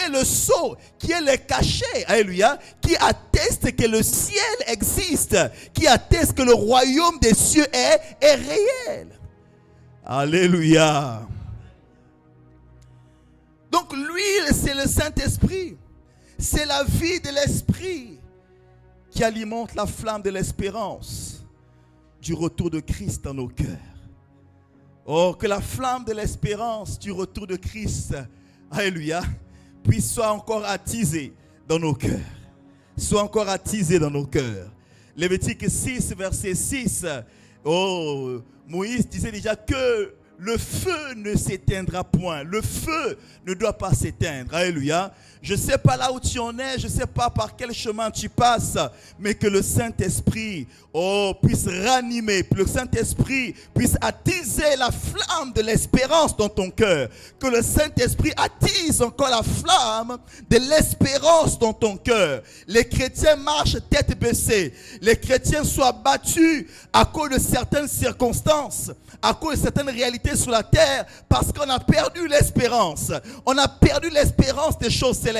est le sceau, qui est le cachet, alléluia, qui atteste que le ciel existe, qui atteste que le royaume des cieux est réel. Alléluia. Donc l'huile, c'est le Saint-Esprit. C'est la vie de l'Esprit qui alimente la flamme de l'espérance du retour de Christ dans nos cœurs. Oh, que la flamme de l'espérance du retour de Christ, alléluia, puisse soit encore attisée dans nos cœurs. Soit encore attisée dans nos cœurs. Lévitique 6, verset 6. Oh, Moïse disait déjà que le feu ne s'éteindra point. Le feu ne doit pas s'éteindre. Alléluia. Je ne sais pas là où tu en es, je ne sais pas par quel chemin tu passes, mais que le Saint-Esprit puisse ranimer, que le Saint-Esprit puisse attiser la flamme de l'espérance dans ton cœur. Que le Saint-Esprit attise encore la flamme de l'espérance dans ton cœur. Les chrétiens marchent tête baissée. Les chrétiens soient battus à cause de certaines circonstances, à cause de certaines réalités sur la terre, parce qu'on a perdu l'espérance. On a perdu l'espérance des choses célestes.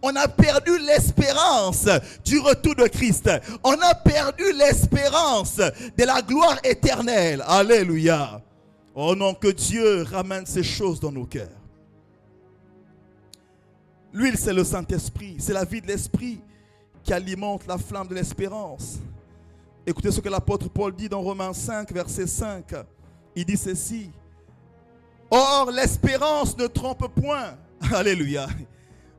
On a perdu l'espérance du retour de Christ. On a perdu l'espérance de la gloire éternelle. Alléluia. Oh non, que Dieu ramène ces choses dans nos cœurs. L'huile, c'est le Saint-Esprit. C'est la vie de l'Esprit qui alimente la flamme de l'espérance. Écoutez ce que l'apôtre Paul dit dans Romains 5, verset 5. Il dit ceci. Or, l'espérance ne trompe point. Alléluia.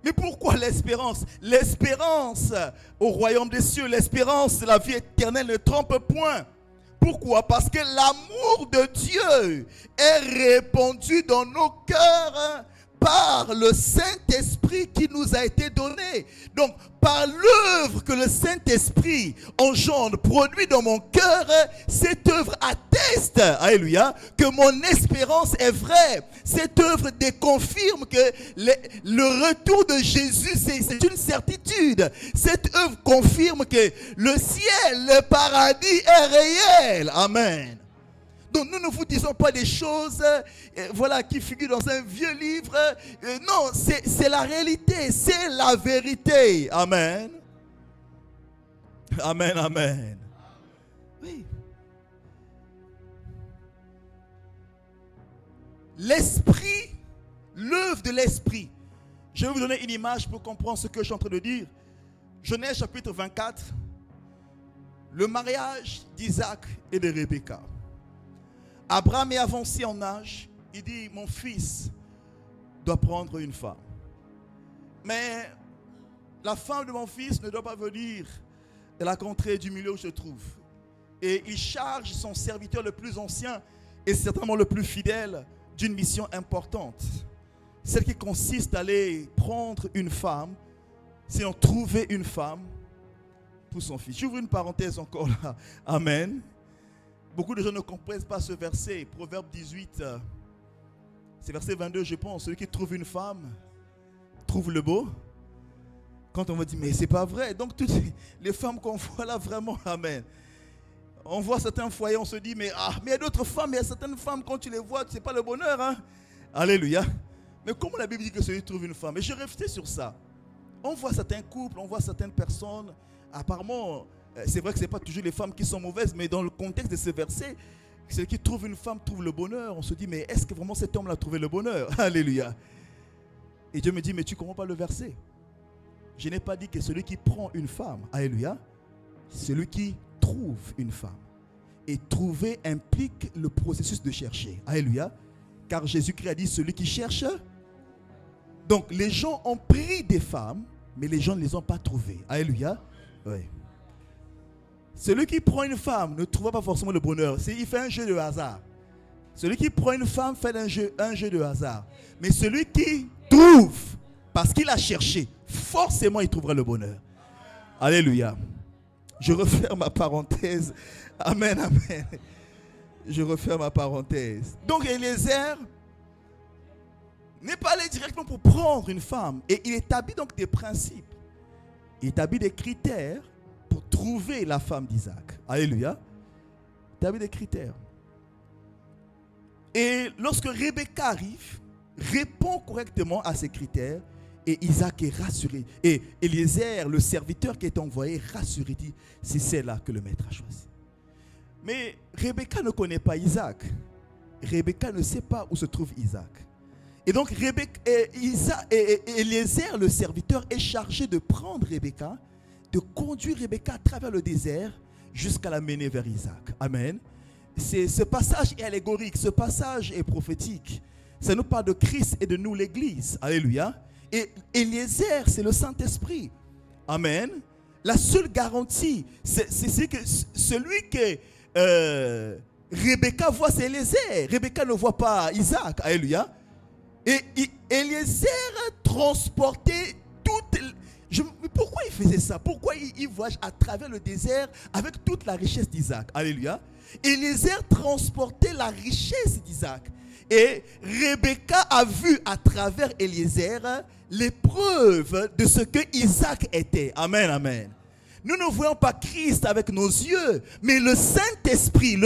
Mais pourquoi l'espérance? L'espérance au royaume des cieux, l'espérance de la vie éternelle ne trompe point. Pourquoi? Parce que l'amour de Dieu est répandu dans nos cœurs par le Saint-Esprit qui nous a été donné. Donc, par l'œuvre que le Saint-Esprit engendre, produit dans mon cœur, cette œuvre atteste, alléluia, que mon espérance est vraie. Cette œuvre déconfirme que le retour de Jésus, c'est une certitude. Cette œuvre confirme que le ciel, le paradis est réel. Amen. Donc nous ne vous disons pas des choses qui figurent dans un vieux livre. Non, c'est la réalité, c'est la vérité. Amen. Amen, amen. Oui. L'esprit, l'œuvre de l'esprit. Je vais vous donner une image pour comprendre ce que je suis en train de dire. Genèse chapitre 24. Le mariage d'Isaac et de Rebecca. Abraham est avancé en âge. Il dit, mon fils doit prendre une femme. Mais la femme de mon fils ne doit pas venir de la contrée du milieu où je trouve. Et il charge son serviteur le plus ancien et certainement le plus fidèle d'une mission importante. Celle qui consiste à aller prendre une femme, sinon trouver une femme pour son fils. J'ouvre une parenthèse encore là. Amen. Beaucoup de gens ne comprennent pas ce verset. Proverbe 18, c'est verset 22, je pense. Celui qui trouve une femme, trouve le beau. Quand on me dit, mais c'est pas vrai. Donc toutes les femmes qu'on voit là, vraiment, amen. On voit certains foyers, on se dit, mais il y a d'autres femmes, il y a certaines femmes, quand tu les vois, c'est pas le bonheur. Hein? Alléluia. Mais comment la Bible dit que celui qui trouve une femme? Et je réfléchis sur ça. On voit certains couples, on voit certaines personnes, apparemment... C'est vrai que ce n'est pas toujours les femmes qui sont mauvaises, mais dans le contexte de ce verset, celui qui trouve une femme trouve le bonheur. On se dit, mais est-ce que vraiment cet homme a trouvé le bonheur? Alléluia. Et Dieu me dit, mais tu ne comprends pas le verset. Je n'ai pas dit que celui qui prend une femme, alléluia, celui qui trouve une femme. Et trouver implique le processus de chercher. Alléluia. Car Jésus-Christ a dit, celui qui cherche. Donc les gens ont pris des femmes, mais les gens ne les ont pas trouvées. Alléluia. Oui. Celui qui prend une femme ne trouve pas forcément le bonheur. Il fait un jeu de hasard. Celui qui prend une femme fait un jeu de hasard. Mais celui qui trouve, parce qu'il a cherché, forcément il trouvera le bonheur. Alléluia. Je referme ma parenthèse. Amen, amen. Je referme ma parenthèse. Donc Eliezer n'est pas allé directement pour prendre une femme. Et il établit donc des principes. Il établit des critères pour trouver la femme d'Isaac. Alléluia. Il établit des critères. Et lorsque Rebecca arrive, répond correctement à ces critères, Et Isaac est rassuré. Et Eliezer, le serviteur qui est envoyé, rassuré, dit, c'est celle-là que le maître a choisi. Mais Rebecca ne connaît pas Isaac. Rebecca ne sait pas où se trouve Isaac. Et donc Eliezer, le serviteur, est chargé de prendre Rebecca, de conduire Rebecca à travers le désert jusqu'à la mener vers Isaac. Amen. Ce passage est allégorique, ce passage est prophétique. Ça nous parle de Christ et de nous, l'Église. Alléluia. Et Eliezer, c'est le Saint-Esprit. Amen. La seule garantie, c'est que celui que Rebecca voit, c'est Eliezer. Rebecca ne voit pas Isaac. Alléluia. Et Eliezer transportait toute... Pourquoi il faisait ça? Pourquoi il voyage à travers le désert avec toute la richesse d'Isaac? Alléluia. Eliezer transportait la richesse d'Isaac. Et Rebecca a vu à travers Eliezer les preuves de ce que Isaac était. Amen, amen. Nous ne voyons pas Christ avec nos yeux, mais le Saint-Esprit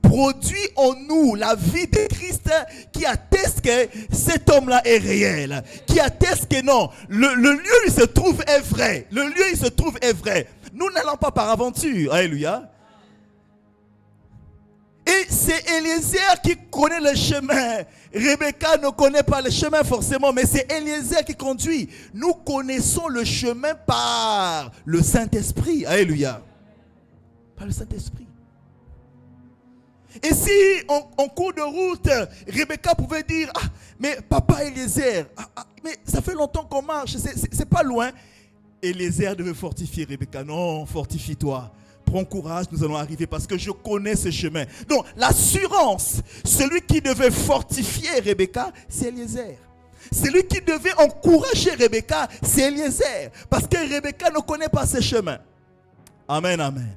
produit en nous la vie de Christ qui atteste que cet homme-là est réel, qui atteste que non, le lieu où il se trouve est vrai. Le lieu où il se trouve est vrai. Nous n'allons pas par aventure. Alléluia. Et c'est Eliezer qui connaît le chemin. Rebecca ne connaît pas le chemin forcément, mais c'est Eliezer qui conduit. Nous connaissons le chemin par le Saint-Esprit. Alléluia. Par le Saint-Esprit. Et si en cours de route, Rebecca pouvait dire, ah, mais papa Eliezer, mais ça fait longtemps qu'on marche, c'est pas loin. Eliezer devait fortifier Rebecca. Non, fortifie-toi. Prends courage, nous allons arriver parce que je connais ce chemin. Donc, l'assurance, celui qui devait fortifier Rebecca, c'est Eliezer. Celui qui devait encourager Rebecca, c'est Eliezer. Parce que Rebecca ne connaît pas ce chemin. Amen, amen.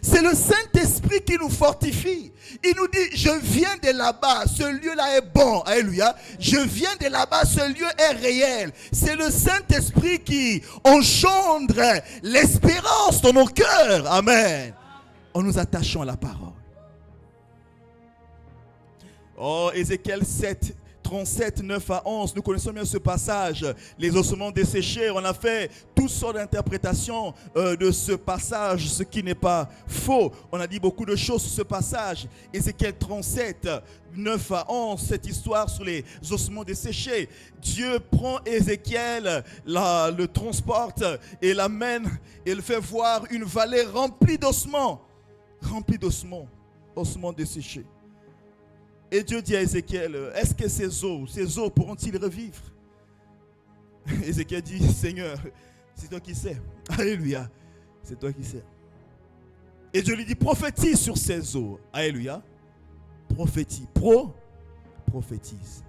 C'est le Saint-Esprit qui nous fortifie. Il nous dit, je viens de là-bas, ce lieu-là est bon. Alléluia. Je viens de là-bas, ce lieu est réel. C'est le Saint-Esprit qui engendre l'espérance dans nos cœurs. Amen. En nous attachant à la parole. Oh, Ézéchiel 7, 37, 9 à 11, nous connaissons bien ce passage, les ossements desséchés. On a fait toutes sortes d'interprétations de ce passage, ce qui n'est pas faux. On a dit beaucoup de choses sur ce passage. Ézéchiel 37, 9 à 11, cette histoire sur les ossements desséchés. Dieu prend Ézéchiel, le transporte et l'amène et le fait voir une vallée remplie d'ossements, ossements desséchés. Et Dieu dit à Ézéchiel, est-ce que ces eaux pourront-ils revivre? Ézéchiel dit, Seigneur, c'est toi qui sais. Alléluia, c'est toi qui sais. Et Dieu lui dit, prophétise sur ces eaux. Alléluia. Prophétise. Prophétise.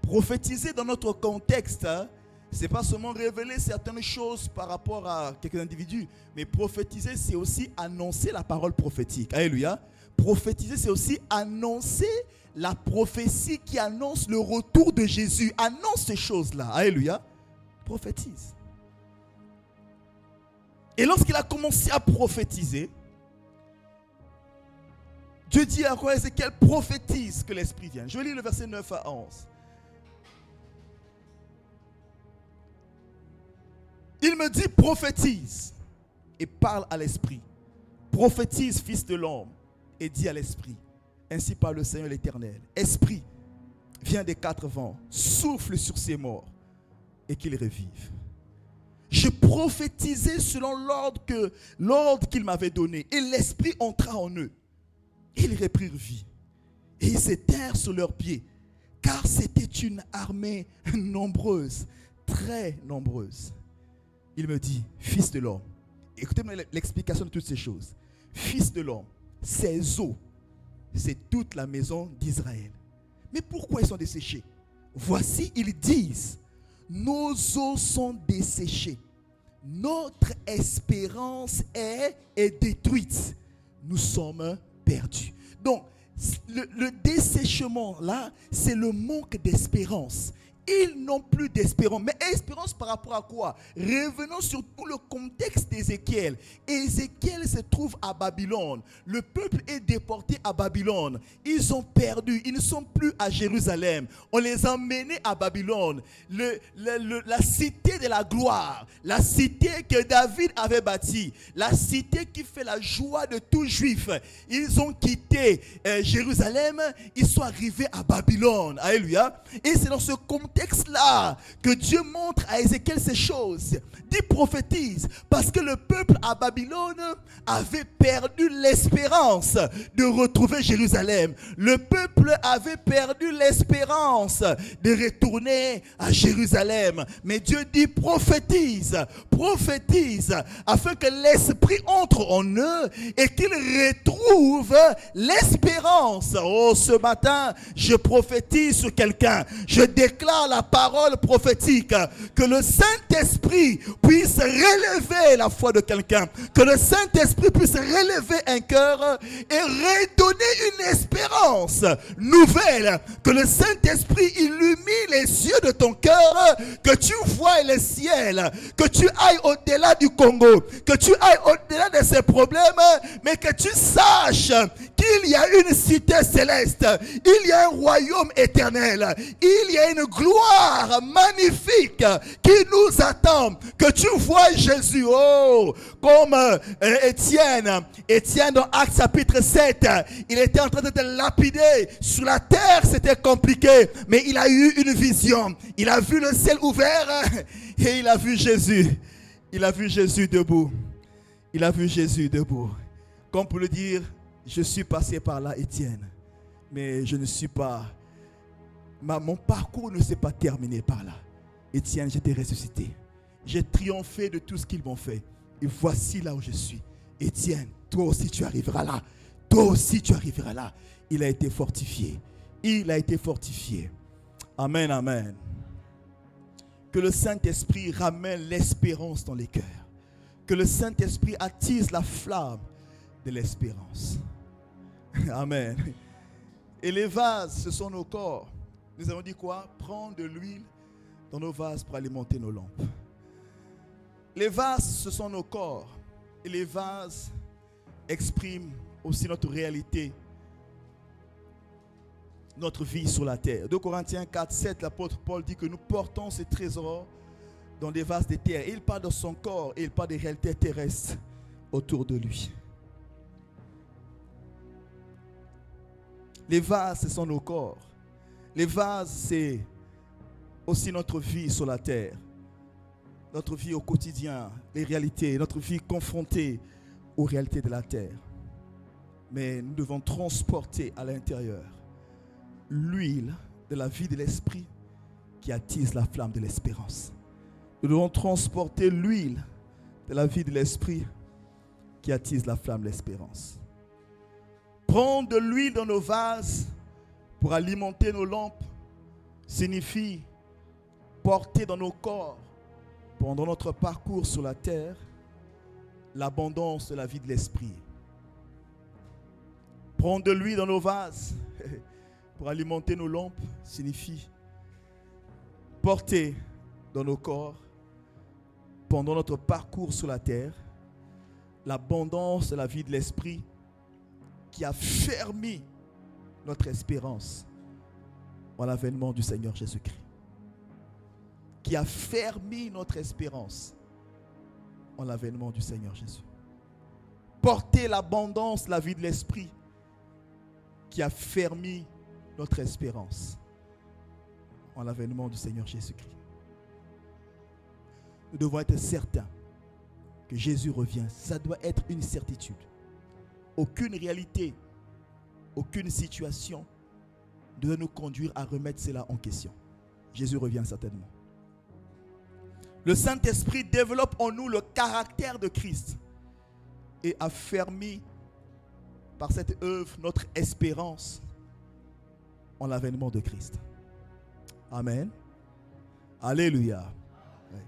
Prophétiser dans notre contexte, hein, c'est pas seulement révéler certaines choses par rapport à quelques individus, mais prophétiser, c'est aussi annoncer la parole prophétique. Alléluia. Prophétiser, c'est aussi annoncer la prophétie qui annonce le retour de Jésus. Annonce ces choses-là. Alléluia. Prophétise. Et lorsqu'il a commencé à prophétiser, Dieu dit à Ézéchiel, prophétise que l'Esprit vienne. Je vais lire le verset 9 à 11. Il me dit, prophétise et parle à l'Esprit. Prophétise, fils de l'homme, et dis à l'Esprit, ainsi parle le Seigneur l'Éternel. Esprit, viens des quatre vents, souffle sur ces morts et qu'ils revivent. Je prophétisais selon l'ordre qu'il m'avait donné, et l'Esprit entra en eux. Ils reprirent vie et ils s'étèrent sur leurs pieds, car c'était une armée nombreuse, très nombreuse. Il me dit, fils de l'homme, écoutez-moi l'explication de toutes ces choses. Fils de l'homme, ces eaux, c'est toute la maison d'Israël. Mais pourquoi ils sont desséchés? Voici, ils disent, nos eaux sont desséchées. Notre espérance est détruite. Nous sommes perdus. Donc, le dessèchement là, c'est le manque d'espérance. Ils n'ont plus d'espérance. Mais espérance par rapport à quoi? Revenons sur tout le contexte d'Ézéchiel. Ézéchiel se trouve à Babylone. Le peuple est déporté à Babylone. Ils ont perdu. Ils ne sont plus à Jérusalem. On les a emmenés à Babylone. La cité de la gloire. La cité que David avait bâtie. La cité qui fait la joie de tout juif. Ils ont quitté Jérusalem. Ils sont arrivés à Babylone. Alléluia. Et c'est dans ce contexte-là que Dieu montre à Ézéchiel ces choses. Dit prophétise, parce que le peuple à Babylone avait perdu l'espérance de retrouver Jérusalem. Le peuple avait perdu l'espérance de retourner à Jérusalem. Mais Dieu dit prophétise, prophétise, afin que l'esprit entre en eux et qu'ils retrouvent l'espérance. Oh, ce matin, je prophétise sur quelqu'un. Je déclare la parole prophétique, que le Saint-Esprit puisse relever la foi de quelqu'un, que le Saint-Esprit puisse relever un cœur et redonner une espérance nouvelle, que le Saint-Esprit illumine les yeux de ton cœur, que tu vois le ciel, que tu ailles au-delà du Congo, que tu ailles au-delà de ces problèmes, mais que tu saches qu'il y a une cité céleste, il y a un royaume éternel, il y a une gloire magnifique qui nous attend. Que tu vois Jésus, oh, comme Étienne dans Actes chapitre 7, il était en train d'être lapidé. Sur la terre, c'était compliqué, mais il a eu une vision. Il a vu le ciel ouvert et il a vu Jésus. Il a vu Jésus debout. Il a vu Jésus debout. Comme pour le dire, je suis passé par là, Étienne, mais je ne suis pas... Mon parcours ne s'est pas terminé par là. Étienne, j'étais ressuscité. J'ai triomphé de tout ce qu'ils m'ont fait. Et voici là où je suis. Étienne, toi aussi tu arriveras là. Toi aussi tu arriveras là. Il a été fortifié. Il a été fortifié. Amen, amen. Que le Saint-Esprit ramène l'espérance dans les cœurs. Que le Saint-Esprit attise la flamme de l'espérance. Amen. Et les vases, ce sont nos corps. Nous avons dit quoi? Prendre de l'huile dans nos vases pour alimenter nos lampes. Les vases, ce sont nos corps. Et les vases expriment aussi notre réalité, notre vie sur la terre. 2 Corinthiens 4, 7, l'apôtre Paul dit que nous portons ces trésors dans des vases de terre. Et il parle de son corps et il parle des réalités terrestres autour de lui. Les vases, ce sont nos corps. Les vases, c'est aussi notre vie sur la terre. Notre vie au quotidien, les réalités, notre vie confrontée aux réalités de la terre. Mais nous devons transporter à l'intérieur l'huile de la vie de l'esprit qui attise la flamme de l'espérance. Nous devons transporter l'huile de la vie de l'esprit qui attise la flamme de l'espérance. Prendre de l'huile dans nos vases pour alimenter nos lampes signifie porter dans nos corps, pendant notre parcours sur la terre, l'abondance de la vie de l'esprit. Prendre de l'huile dans nos vases pour alimenter nos lampes signifie porter dans nos corps, pendant notre parcours sur la terre, l'abondance de la vie de l'esprit qui a fermé notre espérance en l'avènement du Seigneur Jésus-Christ. Qui a fermé notre espérance en l'avènement du Seigneur Jésus. Porter l'abondance de la vie de l'esprit qui a fermé notre espérance en l'avènement du Seigneur Jésus-Christ. Nous devons être certains que Jésus revient. Ça doit être une certitude. Aucune réalité, aucune situation ne doit nous conduire à remettre cela en question. Jésus revient certainement. Le Saint-Esprit développe en nous le caractère de Christ et affermit par cette œuvre notre espérance en l'avènement de Christ. Amen. Alléluia. Ouais.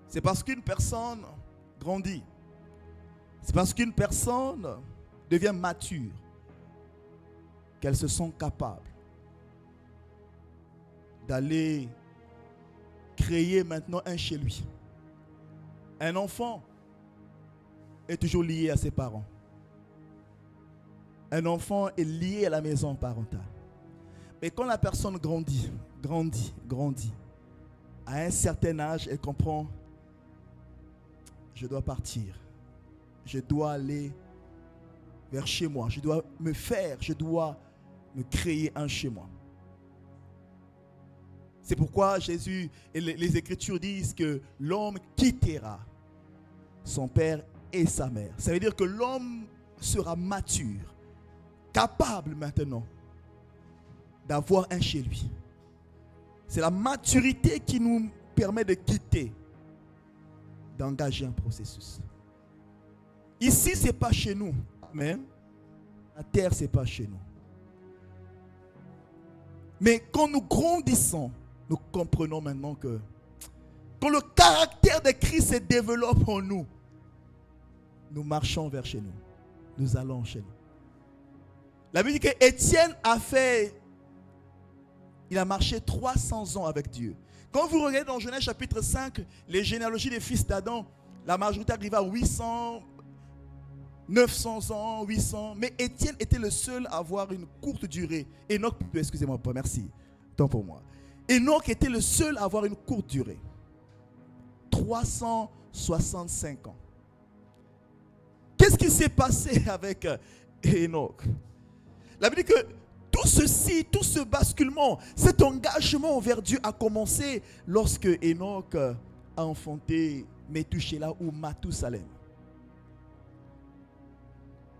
C'est parce qu'une personne grandit, c'est parce qu'une personne deviennent matures, qu'elles se sont capables d'aller créer maintenant un chez lui. Un enfant est toujours lié à ses parents. Un enfant est lié à la maison parentale. Mais quand la personne grandit, à un certain âge, elle comprend, je dois partir. Je dois aller vers chez moi. Je dois me créer un chez moi. C'est pourquoi Jésus et les Écritures disent que l'homme quittera son père et sa mère. Ça veut dire que l'homme sera mature, capable maintenant d'avoir un chez lui. C'est la maturité qui nous permet de quitter, d'engager un processus. Ici, ce n'est pas chez nous. Amen. La terre, ce n'est pas chez nous. Mais quand nous grandissons, nous comprenons maintenant que quand le caractère de Christ se développe en nous, nous marchons vers chez nous. Nous allons chez nous. La Bible dit qu'Étienne il a marché 300 ans avec Dieu. Quand vous regardez dans Genèse chapitre 5, les généalogies des fils d'Adam, la majorité arrive à 800, 900 ans, 800. Mais Étienne était le seul à avoir une courte durée. Enoch, excusez-moi, merci. Tant pour moi. Enoch était le seul à avoir une courte durée. 365 ans. Qu'est-ce qui s'est passé avec Enoch? La Bible dit que tout ceci, tout ce basculement, cet engagement envers Dieu a commencé lorsque Enoch a enfanté Méthusélah ou Mathusalem.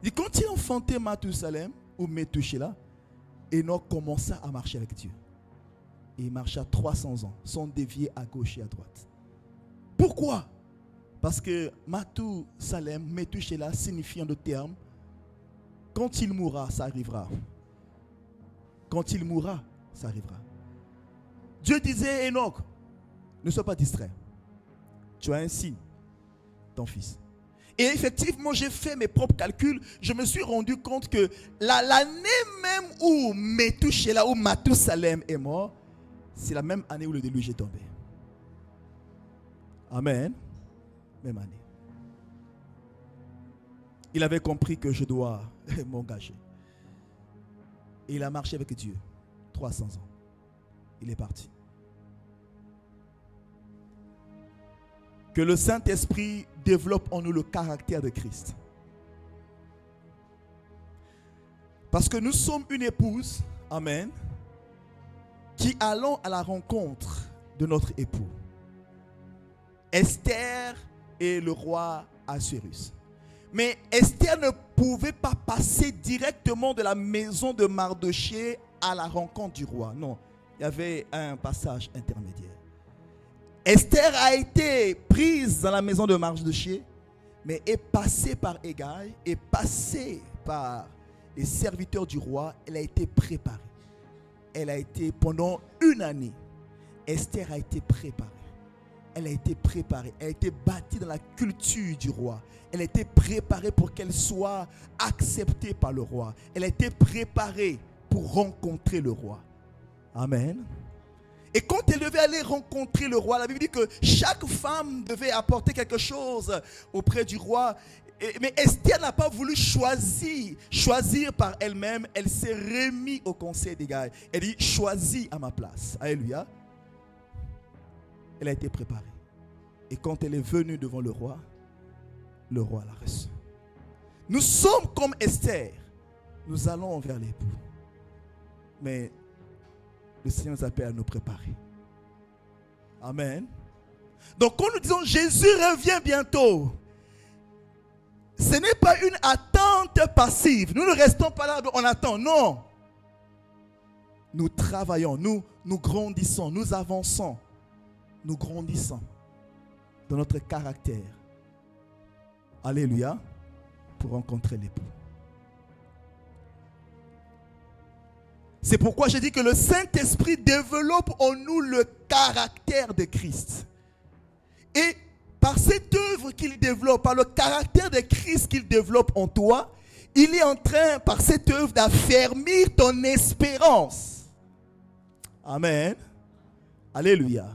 Et quand il a enfanté Mathusalem ou Méthusélah, Enoch commença à marcher avec Dieu. Et il marcha 300 ans, sans dévier à gauche et à droite. Pourquoi? Parce que Mathusalem, Méthusélah signifie en d'autres termes, quand il mourra, ça arrivera. Quand il mourra, ça arrivera. Dieu disait, Enoch, ne sois pas distrait. Tu as un signe, ton fils. Et effectivement, j'ai fait mes propres calculs. Je me suis rendu compte que l'année même où Méthusélah ou Mathusalem est mort, c'est la même année où le déluge est tombé. Amen. Même année. Il avait compris que je dois m'engager. Et il a marché avec Dieu 300 ans. Il est parti. Que le Saint-Esprit développe en nous le caractère de Christ. Parce que nous sommes une épouse, amen, qui allons à la rencontre de notre époux. Esther et le roi Assuérus. Mais Esther ne pouvait pas passer directement de la maison de Mardochée à la rencontre du roi. Non, il y avait un passage intermédiaire. Esther a été prise dans la maison de Mardochée, mais est passée par Hégai, est passée par les serviteurs du roi. Elle a été préparée. Elle a été pendant une année. Esther a été préparée. Elle a été préparée. Elle a été bâtie dans la culture du roi. Elle a été préparée pour qu'elle soit acceptée par le roi. Elle a été préparée pour rencontrer le roi. Amen. Et quand elle devait aller rencontrer le roi, la Bible dit que chaque femme devait apporter quelque chose auprès du roi. Mais Esther n'a pas voulu choisir par elle-même. Elle s'est remise au conseil des gars. Elle dit, choisis à ma place. Alléluia. Elle a été préparée. Et quand elle est venue devant le roi l'a reçue. Nous sommes comme Esther. Nous allons vers l'époux. Mais le Seigneur nous appelle à nous préparer. Amen. Donc quand nous disons Jésus revient bientôt, ce n'est pas une attente passive. Nous ne restons pas là, on attend. Non. Nous travaillons, nous grandissons, nous avançons. Nous grandissons dans notre caractère. Alléluia. Pour rencontrer l'époux. C'est pourquoi je dis que le Saint-Esprit développe en nous le caractère de Christ. Et par cette œuvre qu'il développe, par le caractère de Christ qu'il développe en toi, il est en train, par cette œuvre, d'affermir ton espérance. Amen. Alléluia.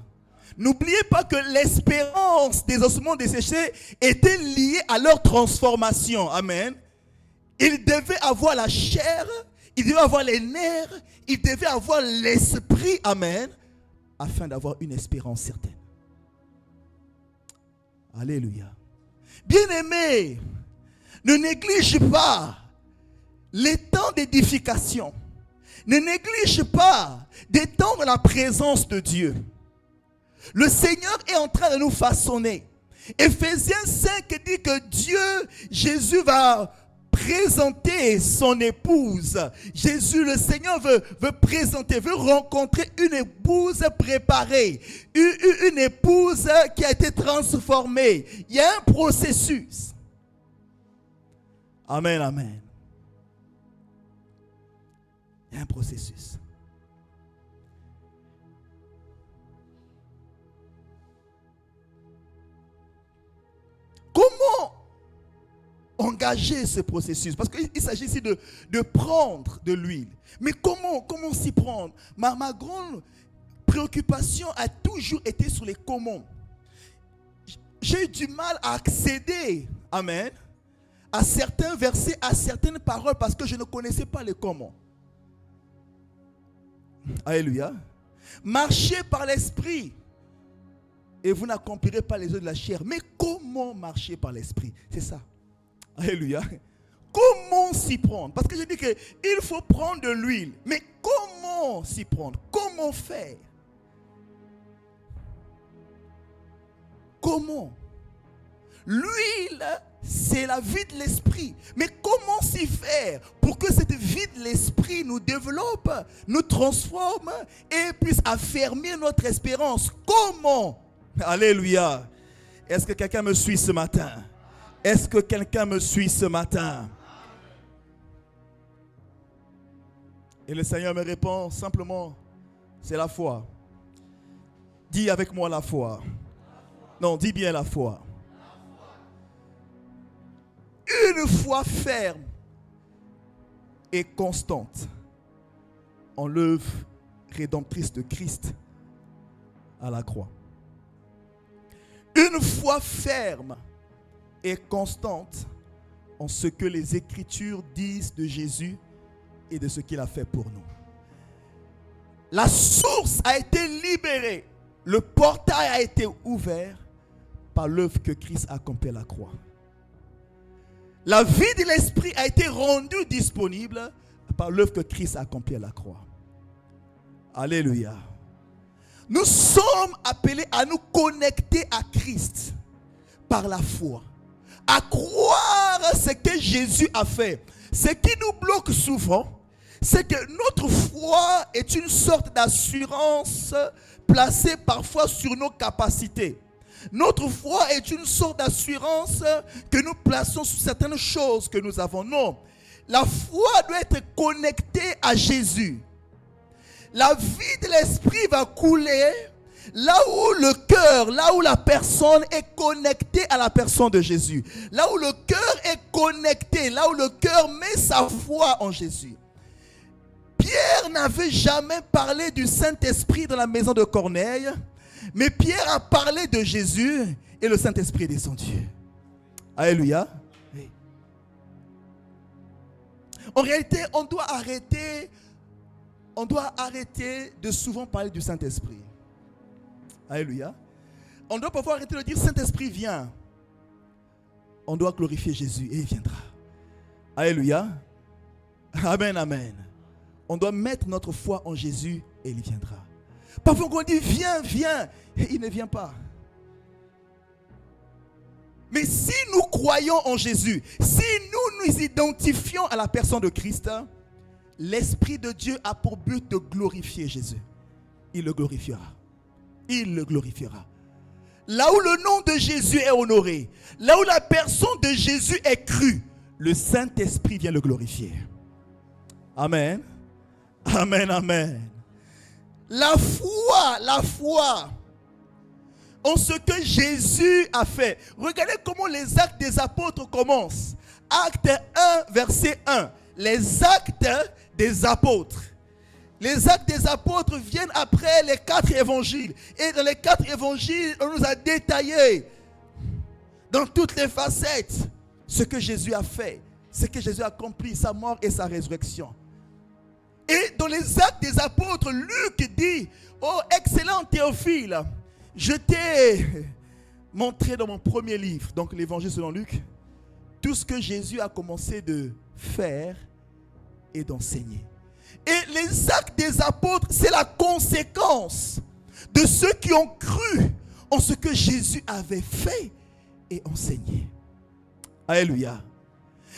N'oubliez pas que l'espérance des ossements desséchés était liée à leur transformation. Amen. Ils devaient avoir la chair, ils devaient avoir les nerfs, ils devaient avoir l'esprit. Amen. Afin d'avoir une espérance certaine. Alléluia. Bien-aimés, ne néglige pas les temps d'édification. Ne néglige pas des temps de la présence de Dieu. Le Seigneur est en train de nous façonner. Éphésiens 5 dit que Dieu, Jésus va présenter son épouse. Jésus, le Seigneur veut présenter, veut rencontrer une épouse préparée. Une épouse qui a été transformée. Il y a un processus. Amen, amen. Il y a un processus. Comment engager ce processus? Parce qu'il s'agit ici de prendre de l'huile. Mais comment s'y prendre? Ma grande préoccupation a toujours été sur les comment. J'ai eu du mal à accéder, amen, à certains versets, à certaines paroles, parce que je ne connaissais pas les comment. Alléluia. Marchez par l'esprit et vous n'accomplirez pas les œuvres de la chair. Mais comment marcher par l'esprit? C'est ça. Alléluia. Comment s'y prendre? Parce que je dis qu'il faut prendre de l'huile. Mais comment s'y prendre? Comment faire? Comment? L'huile, c'est la vie de l'esprit. Mais comment s'y faire pour que cette vie de l'esprit nous développe, nous transforme et puisse affermir notre espérance? Comment? Alléluia. Est-ce que quelqu'un me suit ce matin? Est-ce que quelqu'un me suit ce matin? Et le Seigneur me répond simplement, c'est la foi. Dis avec moi la foi. Non, dis bien la foi. Une foi ferme et constante en l'œuvre rédemptrice de Christ à la croix. Une foi ferme et constante en ce que les Écritures disent de Jésus et de ce qu'il a fait pour nous. La source a été libérée. Le portail a été ouvert par l'œuvre que Christ a accomplie à la croix. La vie de l'esprit a été rendue disponible par l'œuvre que Christ a accomplie à la croix. Alléluia. Nous sommes appelés à nous connecter à Christ par la foi. À croire ce que Jésus a fait. Ce qui nous bloque souvent, c'est que notre foi est une sorte d'assurance placée parfois sur nos capacités. Notre foi est une sorte d'assurance que nous plaçons sur certaines choses que nous avons. Non, la foi doit être connectée à Jésus. La vie de l'esprit va couler là où le cœur, là où la personne est connectée à la personne de Jésus. Là où le cœur est connecté, là où le cœur met sa foi en Jésus. Pierre n'avait jamais parlé du Saint-Esprit dans la maison de Corneille, mais Pierre a parlé de Jésus et le Saint-Esprit est descendu. Alléluia. Oui. En réalité, on doit arrêter de souvent parler du Saint-Esprit. Alléluia. On doit pouvoir arrêter de dire Saint-Esprit viens. On doit glorifier Jésus et il viendra. Alléluia. Amen, amen. On doit mettre notre foi en Jésus et il viendra. Parfois on dit viens, viens et il ne vient pas. Mais si nous croyons en Jésus, si nous nous identifions à la personne de Christ, l'Esprit de Dieu a pour but de glorifier Jésus. Il le glorifiera. Il le glorifiera. Là où le nom de Jésus est honoré, là où la personne de Jésus est crue, le Saint-Esprit vient le glorifier. Amen. Amen, amen. La foi en ce que Jésus a fait. Regardez comment les actes des apôtres commencent. Acte 1, verset 1. Les actes des apôtres. Les actes des apôtres viennent après les 4 évangiles. Et dans les 4 évangiles, on nous a détaillé dans toutes les facettes ce que Jésus a fait, ce que Jésus a accompli, sa mort et sa résurrection. Et dans les actes des apôtres, Luc dit, oh excellent Théophile, je t'ai montré dans mon premier livre, donc l'évangile selon Luc, tout ce que Jésus a commencé de faire et d'enseigner. Et les actes des apôtres, c'est la conséquence de ceux qui ont cru en ce que Jésus avait fait et enseigné. Alléluia.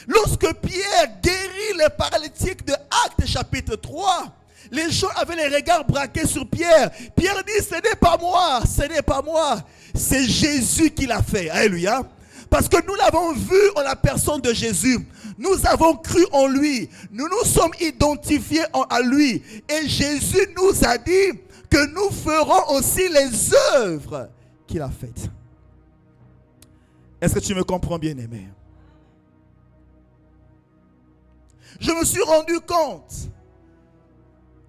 Lorsque Pierre guérit les paralytiques de Actes chapitre 3, les gens avaient les regards braqués sur Pierre. Pierre dit, ce n'est pas moi, ce n'est pas moi, c'est Jésus qui l'a fait. Alléluia. Parce que nous l'avons vu en la personne de Jésus. Nous avons cru en lui. Nous nous sommes identifiés à lui. Et Jésus nous a dit que nous ferons aussi les œuvres qu'il a faites. Est-ce que tu me comprends bien, aimé? Je me suis rendu compte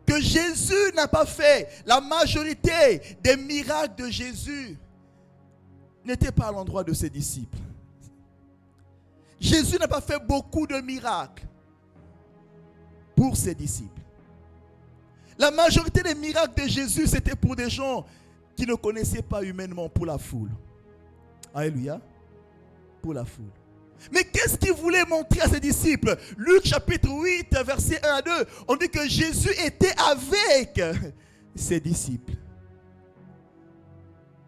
que Jésus n'a pas fait. La majorité des miracles de Jésus n'étaient pas à l'endroit de ses disciples. Jésus n'a pas fait beaucoup de miracles pour ses disciples. La majorité des miracles de Jésus, c'était pour des gens qui ne connaissaient pas humainement, pour la foule. Alléluia. Pour la foule. Mais qu'est-ce qu'il voulait montrer à ses disciples? Luc chapitre 8, verset 1 à 2, on dit que Jésus était avec ses disciples.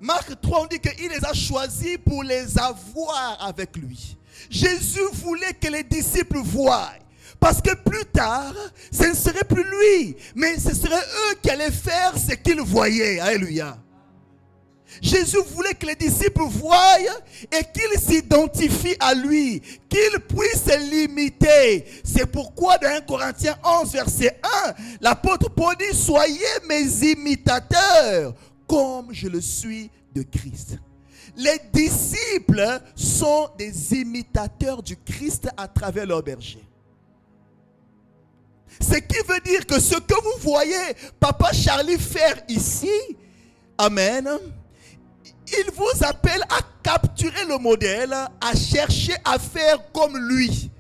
Marc 3, on dit qu'il les a choisis pour les avoir avec lui. Jésus voulait que les disciples voient. Parce que plus tard, ce ne serait plus lui, mais ce serait eux qui allaient faire ce qu'ils voyaient. Alléluia. Jésus voulait que les disciples voient et qu'ils s'identifient à lui, qu'ils puissent l'imiter. C'est pourquoi dans 1 Corinthiens 11, verset 1, l'apôtre Paul dit, soyez mes imitateurs, comme je le suis de Christ. Les disciples sont des imitateurs du Christ à travers leur berger. Ce qui veut dire que ce que vous voyez Papa Charlie faire ici, amen, il vous appelle à capturer le modèle, à chercher à faire comme lui.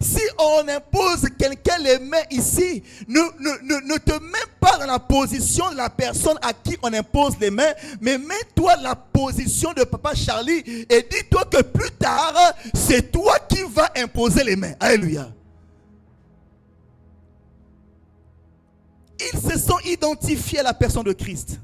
Si on impose quelqu'un les mains ici, ne te mets pas dans la position de la personne à qui on impose les mains, mais mets-toi dans la position de Papa Charlie et dis-toi que plus tard, c'est toi qui vas imposer les mains. Alléluia. Ils se sont identifiés à la personne de Christ.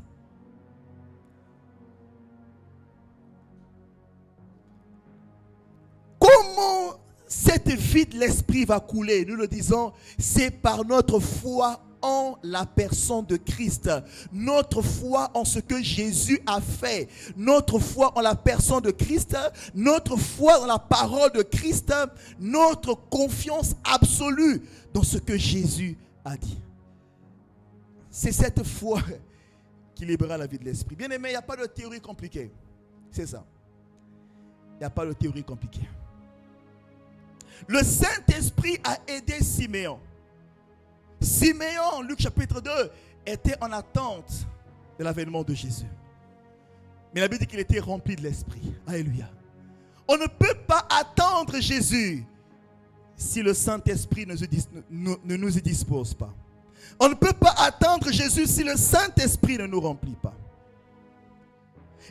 Comment cette vie de l'esprit va couler? Nous le disons, c'est par notre foi en la personne de Christ. Notre foi en ce que Jésus a fait. Notre foi en la personne de Christ. Notre foi dans la parole de Christ. Notre confiance absolue dans ce que Jésus a dit. C'est cette foi qui libérera la vie de l'esprit. Bien aimé, il n'y a pas de théorie compliquée. C'est ça. Il n'y a pas de théorie compliquée. Le Saint-Esprit a aidé Siméon. Siméon, Luc chapitre 2, était en attente de l'avènement de Jésus. Mais la Bible dit qu'il était rempli de l'Esprit. Alléluia. On ne peut pas attendre Jésus si le Saint-Esprit ne nous y dispose pas. On ne peut pas attendre Jésus si le Saint-Esprit ne nous remplit pas.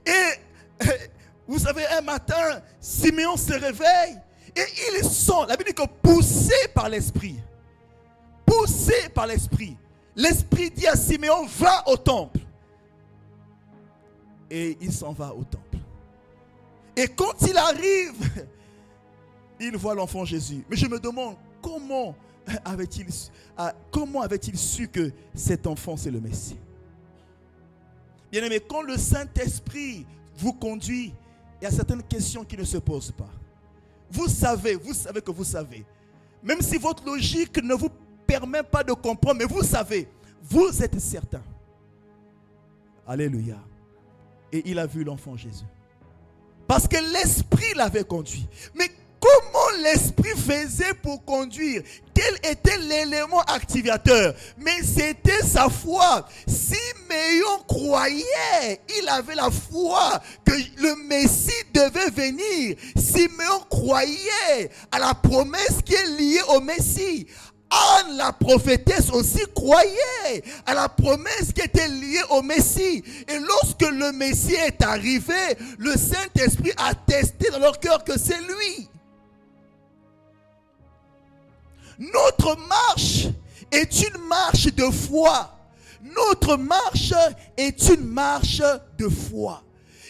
Et vous savez, un matin, Siméon se réveille et ils sont, la Bible dit que poussés par l'Esprit. Poussés par l'Esprit. L'Esprit dit à Siméon, va au temple. Et il s'en va au temple. Et quand il arrive, il voit l'enfant Jésus. Mais je me demande, comment avait-il su que cet enfant c'est le Messie? Bien aimé, quand le Saint-Esprit vous conduit, il y a certaines questions qui ne se posent pas. Vous savez que vous savez. Même si votre logique ne vous permet pas de comprendre, mais vous savez, vous êtes certain. Alléluia. Et il a vu l'enfant Jésus. Parce que l'Esprit l'avait conduit. Mais comment l'Esprit faisait pour conduire? Quel était l'élément activateur? Mais c'était sa foi. Siméon croyait, il avait la foi que le Messie devait venir. Siméon croyait à la promesse qui est liée au Messie. Anne, la prophétesse, aussi croyait à la promesse qui était liée au Messie. Et lorsque le Messie est arrivé, le Saint-Esprit a attesté dans leur cœur que c'est lui. Notre marche est une marche de foi. Notre marche est une marche de foi.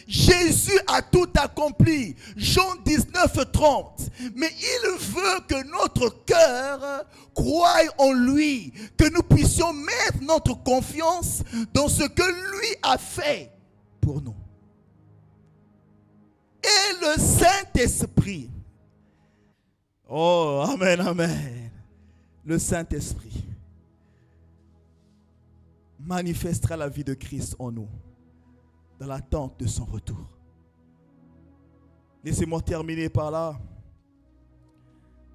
Jésus a tout accompli. Jean 19, 30. Mais il veut que notre cœur croie en lui, que nous puissions mettre notre confiance dans ce que lui a fait pour nous. Et le Saint-Esprit, oh, amen, amen, le Saint-Esprit manifestera la vie de Christ en nous, dans l'attente de son retour. Laissez-moi terminer par là,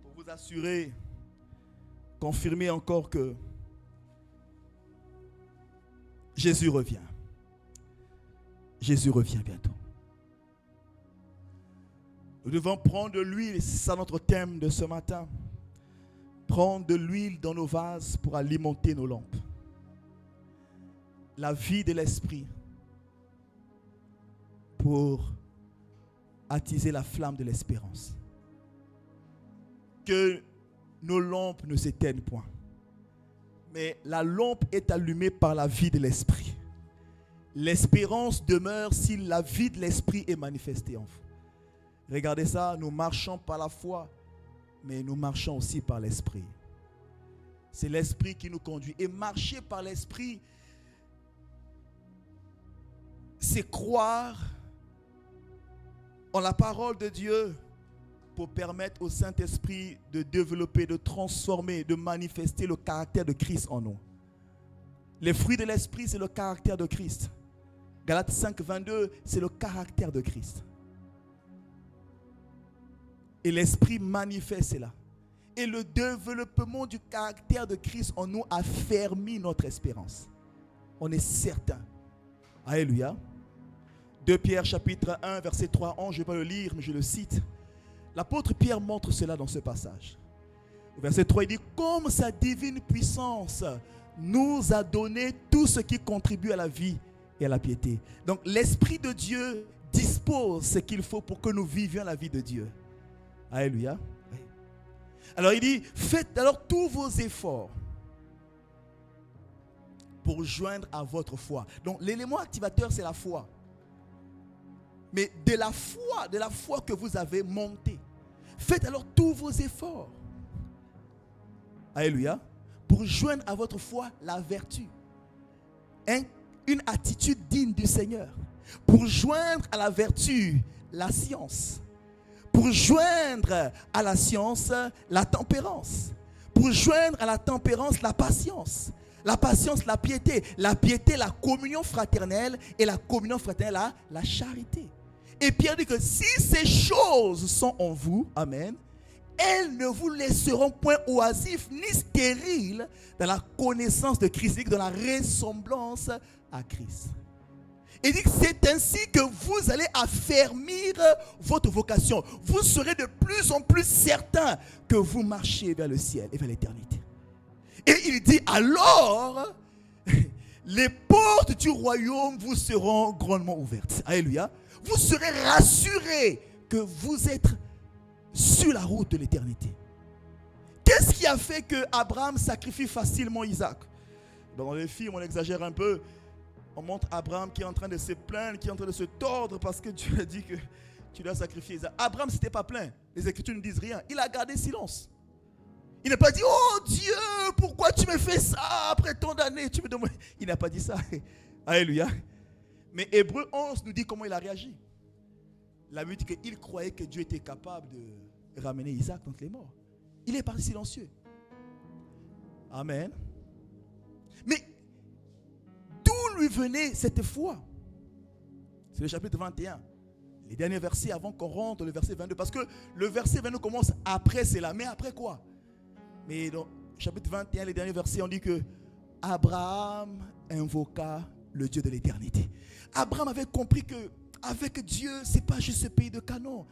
pour vous assurer, confirmer encore que Jésus revient. Jésus revient bientôt. Nous devons prendre de l'huile, c'est ça notre thème de ce matin. Prendre de l'huile dans nos vases pour alimenter nos lampes. La vie de l'esprit pour attiser la flamme de l'espérance. Que nos lampes ne s'éteignent point. Mais la lampe est allumée par la vie de l'esprit. L'espérance demeure si la vie de l'esprit est manifestée en vous. Regardez ça, nous marchons par la foi, mais nous marchons aussi par l'esprit. C'est l'esprit qui nous conduit. Et marcher par l'esprit, c'est croire en la parole de Dieu pour permettre au Saint-Esprit de développer, de transformer, de manifester le caractère de Christ en nous. Les fruits de l'esprit, c'est le caractère de Christ. Galates 5, 22, c'est le caractère de Christ. Et l'esprit manifeste cela. Et le développement du caractère de Christ en nous affermit notre espérance. On est certain. Alléluia. 2 Pierre chapitre 1 verset 3 11, je ne vais pas le lire mais je le cite. L'apôtre Pierre montre cela dans ce passage. Au verset 3 il dit: comme sa divine puissance nous a donné tout ce qui contribue à la vie et à la piété. Donc l'Esprit de Dieu dispose ce qu'il faut pour que nous vivions la vie de Dieu. Alléluia. Alors il dit: faites alors tous vos efforts pour joindre à votre foi. Donc l'élément activateur c'est la foi. Mais de la foi que vous avez montée, faites alors tous vos efforts. Alléluia. Pour joindre à votre foi la vertu. Une attitude digne du Seigneur. Pour joindre à la vertu la science. Pour joindre à la science la tempérance. Pour joindre à la tempérance la patience. La patience, la piété, la communion fraternelle, et la communion fraternelle, la charité. Et Pierre dit que si ces choses sont en vous, amen, elles ne vous laisseront point oisifs ni stériles dans la connaissance de Christ, dans la ressemblance à Christ. Il dit que c'est ainsi que vous allez affermir votre vocation. Vous serez de plus en plus certain que vous marchez vers le ciel et vers l'éternité. Et il dit alors, les portes du royaume vous seront grandement ouvertes. Alléluia. Vous serez rassurés que vous êtes sur la route de l'éternité. Qu'est-ce qui a fait que Abraham sacrifie facilement Isaac? Dans les films, on exagère un peu. On montre Abraham qui est en train de se plaindre, qui est en train de se tordre parce que Dieu a dit que tu dois sacrifier Isaac. Abraham, c'était pas plein. Les Écritures ne disent rien. Il a gardé silence. Il n'a pas dit: oh Dieu, pourquoi tu me fais ça après tant d'années? Tu me demandes. Il n'a pas dit ça. Alléluia. Mais Hébreux 11 nous dit comment il a réagi. La Bible dit qu'il croyait que Dieu était capable de ramener Isaac d'entre les morts. Il est parti silencieux. Amen. Mais d'où lui venait cette foi? C'est le chapitre 21. Les derniers versets avant qu'on rentre, le verset 22. Parce que le verset 22 commence après cela. Mais après quoi? Mais dans chapitre 21, les derniers versets, on dit que Abraham invoqua le Dieu de l'éternité. Abraham avait compris que avec Dieu, ce n'est pas juste ce pays de Canaan.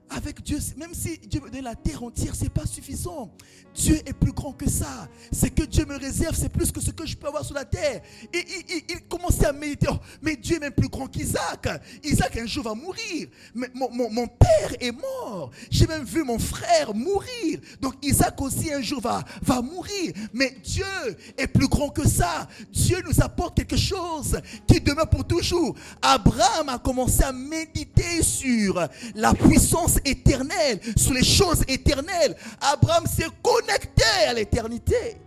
Avec Dieu, même si Dieu me donne la terre entière, ce n'est pas suffisant. Dieu est plus grand que ça. Ce que Dieu me réserve, c'est plus que ce que je peux avoir sur la terre. Et il commençait à méditer. Oh, mais Dieu est même plus grand qu'Isaac. Isaac un jour va mourir. Mais mon père est mort. J'ai même vu mon frère mourir. Donc Isaac aussi un jour va mourir. Mais Dieu est plus grand que ça. Dieu nous apporte quelque chose qui demeure pour toujours. Abraham a commencé à méditer sur la puissance éternelle, sur les choses éternelles. Abraham s'est connecté à l'éternité.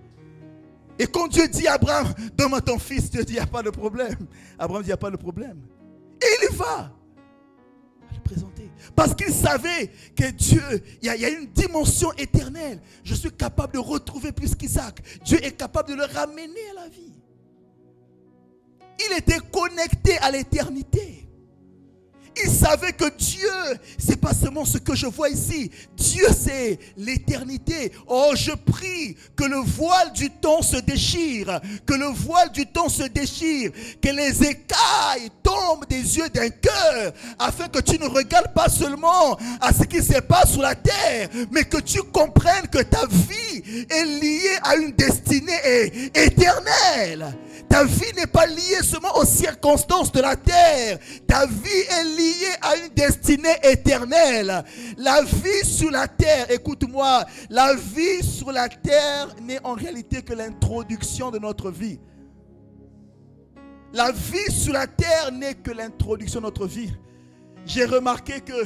Et quand Dieu dit à Abraham, donne-moi ton fils, Dieu dit, il n'y a pas de problème. Abraham dit, il n'y a pas de problème. Et il va le présenter. Parce qu'il savait que Dieu, il y a une dimension éternelle. Je suis capable de retrouver plus qu'Isaac. Dieu est capable de le ramener à la vie. Il était connecté à l'éternité. Il savait que Dieu, c'est pas seulement ce que je vois ici. Dieu, c'est l'éternité. Oh, je prie que le voile du temps se déchire. Que le voile du temps se déchire. Que les écailles tombent des yeux d'un cœur. Afin que tu ne regardes pas seulement à ce qui se passe sur la terre. Mais que tu comprennes que ta vie est liée à une destinée éternelle. Ta vie n'est pas liée seulement aux circonstances de la terre. Ta vie est liée à une destinée éternelle. La vie sur la terre, écoute-moi, la vie sur la terre n'est en réalité que l'introduction de notre vie. La vie sur la terre n'est que l'introduction de notre vie. J'ai remarqué que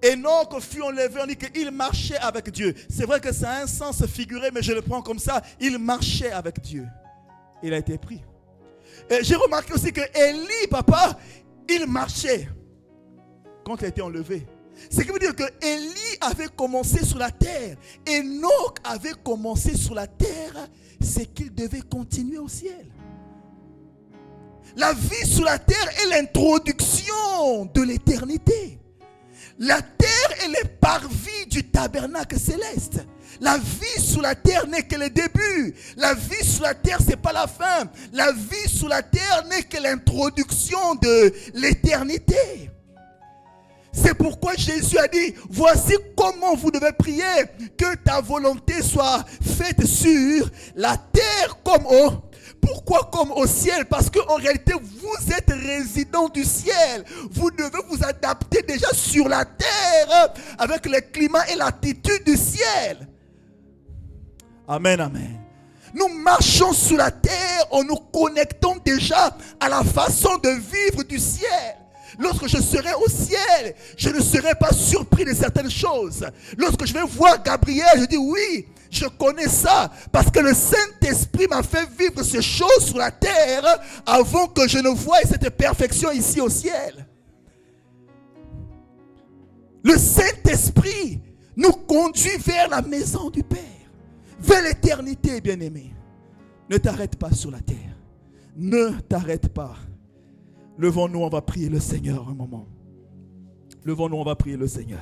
Enoch fut enlevé, on dit qu'il marchait avec Dieu. C'est vrai que ça a un sens figuré, mais je le prends comme ça. Il marchait avec Dieu. Il a été pris. Et j'ai remarqué aussi que Élie, papa, il marchait quand il a été enlevé. Ce qui veut dire que Élie avait commencé sur la terre. Enoch avait commencé sur la terre. C'est qu'il devait continuer au ciel. La vie sur la terre est l'introduction de l'éternité. La terre est le parvis du tabernacle céleste. La vie sur la terre n'est que le début. La vie sur la terre, ce n'est pas la fin. La vie sur la terre n'est que l'introduction de l'éternité. C'est pourquoi Jésus a dit, voici comment vous devez prier, que ta volonté soit faite sur la terre comme au... Pourquoi comme au ciel? Parce qu'en réalité, vous êtes résident du ciel. Vous devez vous adapter déjà sur la terre avec le climat et l'attitude du ciel. Amen, amen. Nous marchons sur la terre en nous connectant déjà à la façon de vivre du ciel. Lorsque je serai au ciel, je ne serai pas surpris de certaines choses. Lorsque je vais voir Gabriel, je dis oui, je connais ça. Parce que le Saint-Esprit m'a fait vivre ces choses sur la terre avant que je ne voie cette perfection ici au ciel. Le Saint-Esprit nous conduit vers la maison du Père. Vers l'éternité, bien-aimé. Ne t'arrête pas sur la terre. Ne t'arrête pas. Levons-nous, on va prier le Seigneur un moment. Levons-nous, on va prier le Seigneur.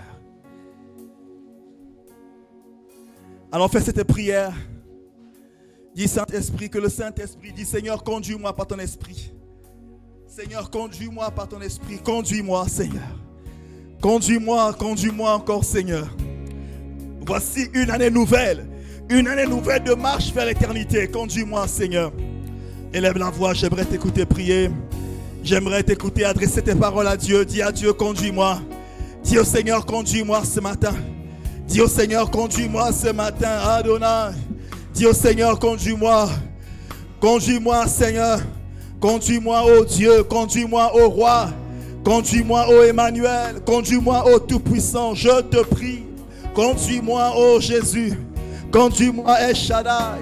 Alors fais cette prière. Dis Saint-Esprit, que le Saint-Esprit dit, Seigneur, conduis-moi par ton esprit. Seigneur, conduis-moi par ton esprit. Conduis-moi, Seigneur. Conduis-moi, conduis-moi encore, Seigneur. Voici une année nouvelle. Une année nouvelle de marche vers l'éternité. Conduis-moi, Seigneur. Élève la voix, j'aimerais t'écouter prier. J'aimerais t'écouter adresser tes paroles à Dieu. Dis à Dieu, conduis-moi. Dis au Seigneur, conduis-moi ce matin. Dis au Seigneur, conduis-moi ce matin. Adonai. Dis au Seigneur, conduis-moi. Conduis-moi, Seigneur. Conduis-moi, ô Dieu. Conduis-moi, ô Roi. Conduis-moi, ô Emmanuel. Conduis-moi, ô Tout-Puissant. Je te prie. Conduis-moi, ô Jésus. Conduis-moi, El Shaddai.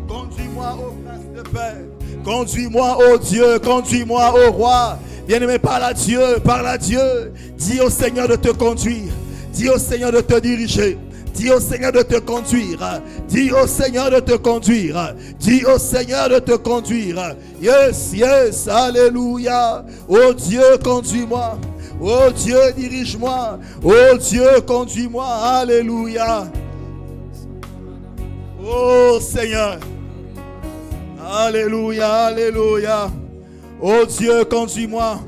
Conduis-moi, ô Prince de paix. Conduis-moi, ô Dieu, conduis-moi, ô Roi. Bien-aimé, parle à Dieu, parle à Dieu. Dis au Seigneur de te conduire. Dis au Seigneur de te diriger. Dis au Seigneur de te conduire. Dis au Seigneur de te conduire. Dis au Seigneur de te conduire. Yes, yes, alléluia. Oh Dieu, conduis-moi. Oh Dieu, dirige-moi. Oh Dieu, conduis-moi. Alléluia. Oh Seigneur. Alléluia, alléluia. Oh Dieu, conduis-moi.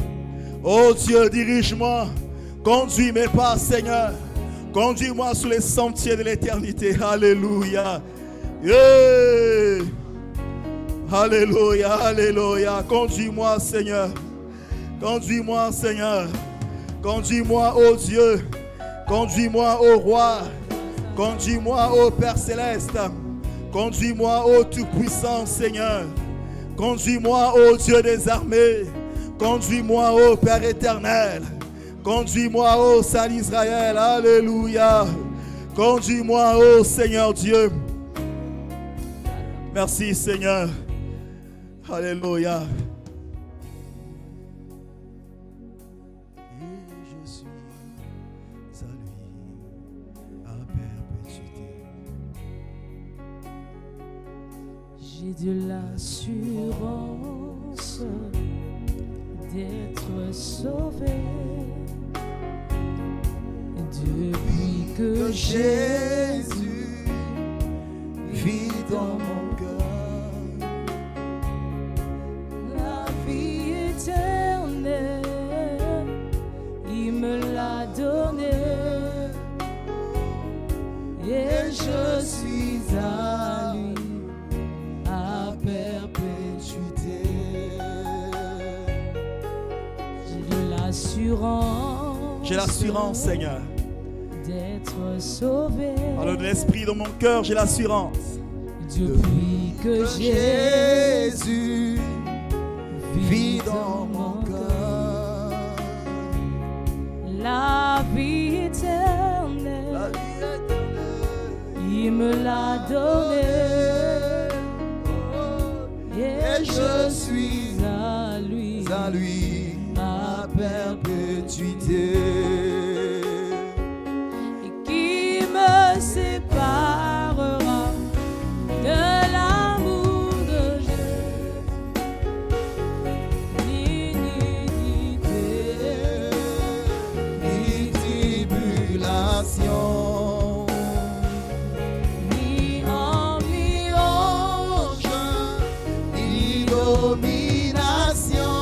Oh Dieu, dirige-moi. Conduis mes pas, Seigneur. Conduis-moi sur les sentiers de l'éternité. Alléluia. Yeah. Alléluia, alléluia. Conduis-moi, Seigneur. Conduis-moi, Seigneur. Conduis-moi, ô Dieu. Conduis-moi, ô Roi. Conduis-moi, ô Père Céleste. Conduis-moi, ô Tout-Puissant, Seigneur. Conduis-moi, ô Dieu des armées. Conduis-moi, ô Père éternel. Conduis-moi, ô Saint Israël. Alléluia. Conduis-moi, ô Seigneur Dieu. Merci, Seigneur. Alléluia. J'ai de l'assurance d'être sauvé depuis que Jésus vit dans mon cœur. La vie éternelle, il me l'a donnée et je suis à lui. Perpétuité. J'ai l'assurance, Seigneur, d'être sauvé. Par l'Esprit dans mon cœur, j'ai l'assurance. Depuis que Jésus vit dans mon cœur, la vie éternelle, il me l'a donnée. Et je suis à lui, à perpétuité. Et qui me séparera de l'amour de Jésus? Ni iniquité, ni tribulation. Domination,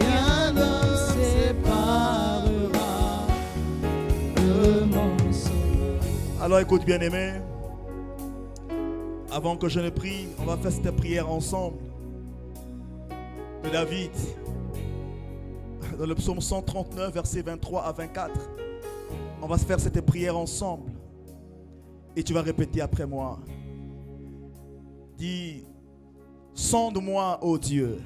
rien ne séparera de mon sauveur. Alors écoute, bien-aimé, avant que je ne prie, on va faire cette prière ensemble de David dans le psaume 139, versets 23 à 24. On va se faire cette prière ensemble et tu vas répéter après moi. Dis: sonde-moi, ô Dieu,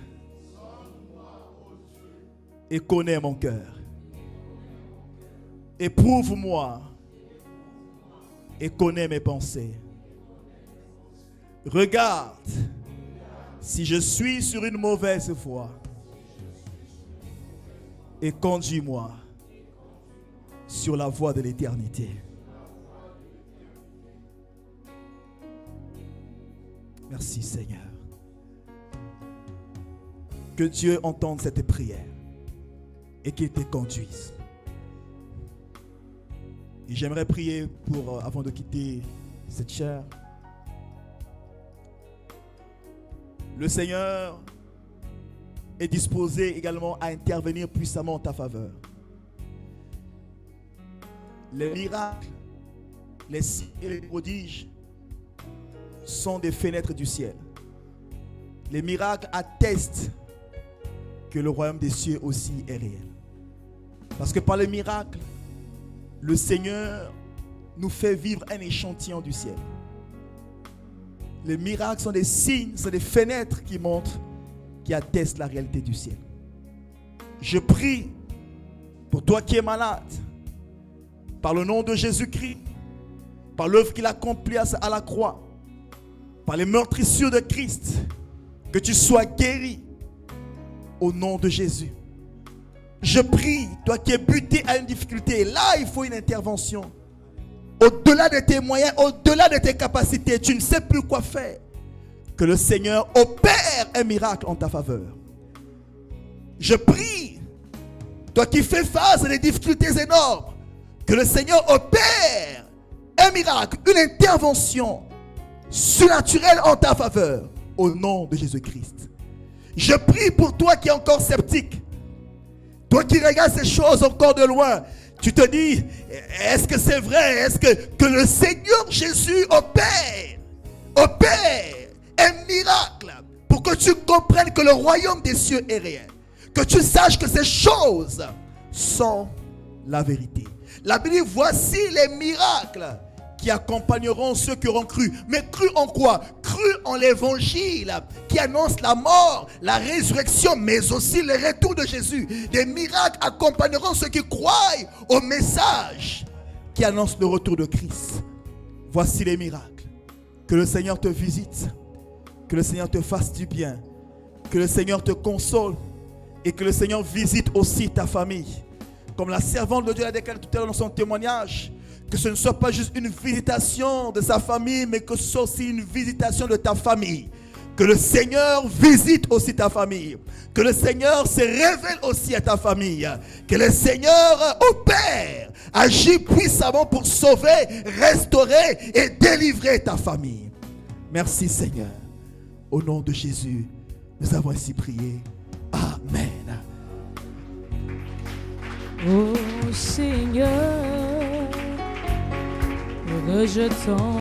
et connais mon cœur. Éprouve-moi et connais mes pensées. Regarde si je suis sur une mauvaise voie et conduis-moi sur la voie de l'éternité. Merci, Seigneur. Que Dieu entende cette prière et qu'il te conduise. Et j'aimerais prier pour, avant de quitter cette chaire, le Seigneur est disposé également à intervenir puissamment en ta faveur. Les miracles, les signes et les prodiges sont des fenêtres du ciel. Les miracles attestent que le royaume des cieux aussi est réel. Parce que par les miracles, le Seigneur nous fait vivre un échantillon du ciel. Les miracles sont des signes, sont des fenêtres qui montrent, qui attestent la réalité du ciel. Je prie pour toi qui es malade, par le nom de Jésus-Christ, par l'œuvre qu'il a accomplie à la croix, par les meurtrissures de Christ, que tu sois guéri au nom de Jésus. Je prie, toi qui es buté à une difficulté, là il faut une intervention. Au-delà de tes moyens, au-delà de tes capacités, tu ne sais plus quoi faire. Que le Seigneur opère un miracle en ta faveur. Je prie, toi qui fais face à des difficultés énormes, que le Seigneur opère un miracle, une intervention surnaturelle en ta faveur, au nom de Jésus-Christ. Je prie pour toi qui es encore sceptique, toi qui regardes ces choses encore de loin. Tu te dis, est-ce que c'est vrai? Est-ce que le Seigneur Jésus opère un miracle pour que tu comprennes que le royaume des cieux est réel? Que tu saches que ces choses sont la vérité. La Bible dit, voici les miracles qui accompagneront ceux qui auront cru. Mais cru en quoi? Cru en l'évangile qui annonce la mort, la résurrection, mais aussi le retour de Jésus. Des miracles accompagneront ceux qui croient au message qui annonce le retour de Christ. Voici les miracles. Que le Seigneur te visite, que le Seigneur te fasse du bien, que le Seigneur te console et que le Seigneur visite aussi ta famille. Comme la servante de Dieu l'a déclaré tout à l'heure dans son témoignage, que ce ne soit pas juste une visitation de sa famille, mais que ce soit aussi une visitation de ta famille. Que le Seigneur visite aussi ta famille. Que le Seigneur se révèle aussi à ta famille. Que le Seigneur opère, agit puissamment pour sauver, restaurer et délivrer ta famille. Merci Seigneur. Au nom de Jésus, nous avons ainsi prié. Amen. Oh Seigneur, rejetons